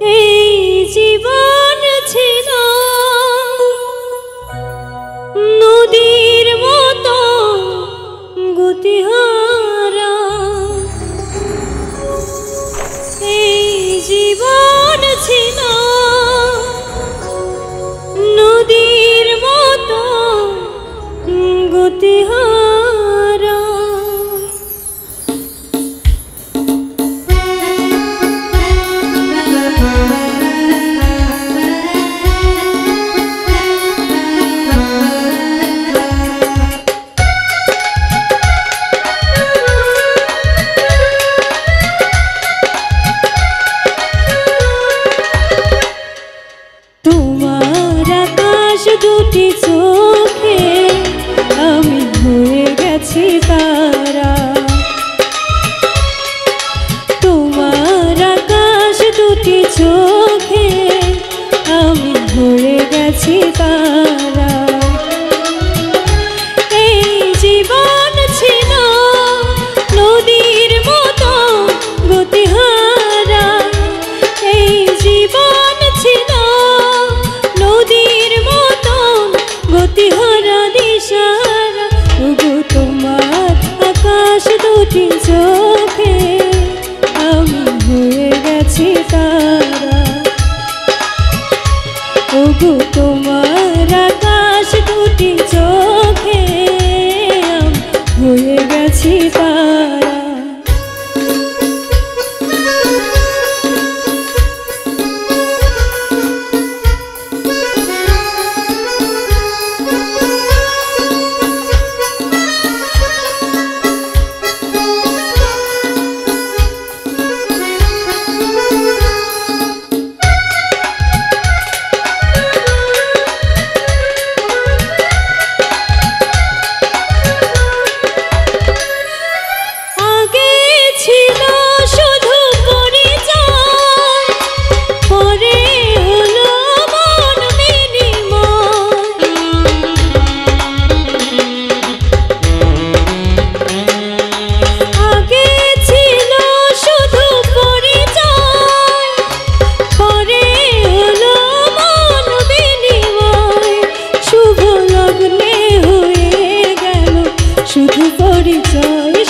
এই জীবন ছিল নদীর মতো গতিহারা, এই জীবন ছিল নদীর মতো গতিহারা। তোমার আকাশ দুটি চোখে আমি হয়ে গেছি তারা, তোমার আকাশ দুটি চোখে আমি হয়ে গেছি তারা। এই জীবন ছিল নদীর মতো গতিহারা, এই জীবন ছিল নদীর মতো গতিহারা দিশাহারা। ওগো তোমার আকাশ দুটি চোখে আমি হয়ে গেছি তারা, ওগো তোমার আকাশ দুটি চোখে আমি হয়ে গেছি তারা।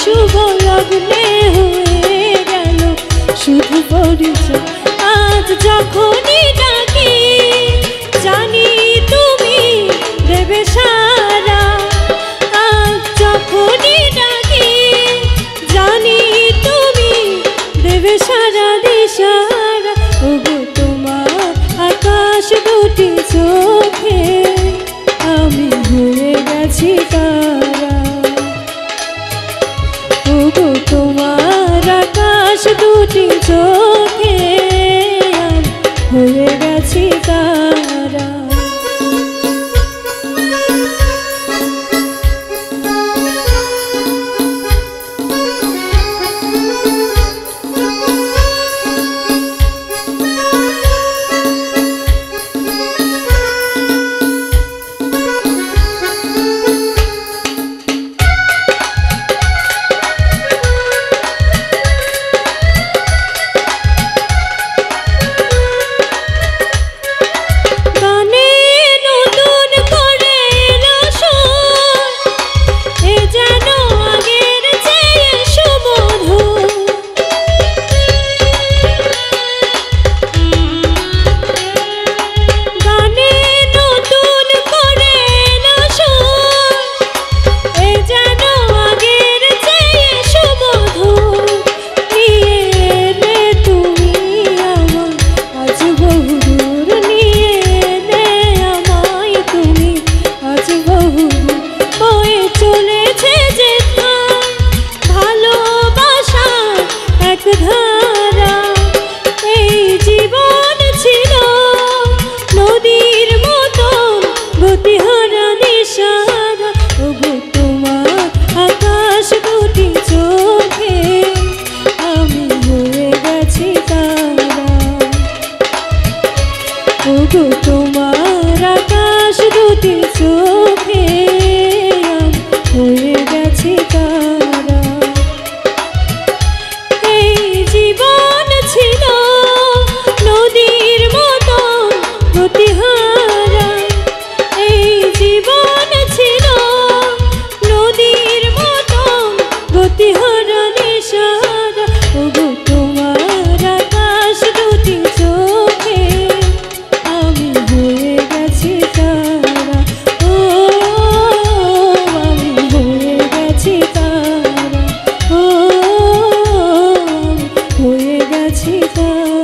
শুভ লগ্নে হয়ে গেল শুধু পরিচয়। আজ যখনই ডাকি জানি তুমি দেবে সারা, আজ যখনই ডাকি জানি তুমি দেবে সারা দিশাহারা। ওগো তোমার আকাশ দুটি চোখে আমি হয়ে গেছি তারা, ওগো তোমার আকাশ দুটি চোখে আমি হয়ে গেছি তারা। গেছি তারা।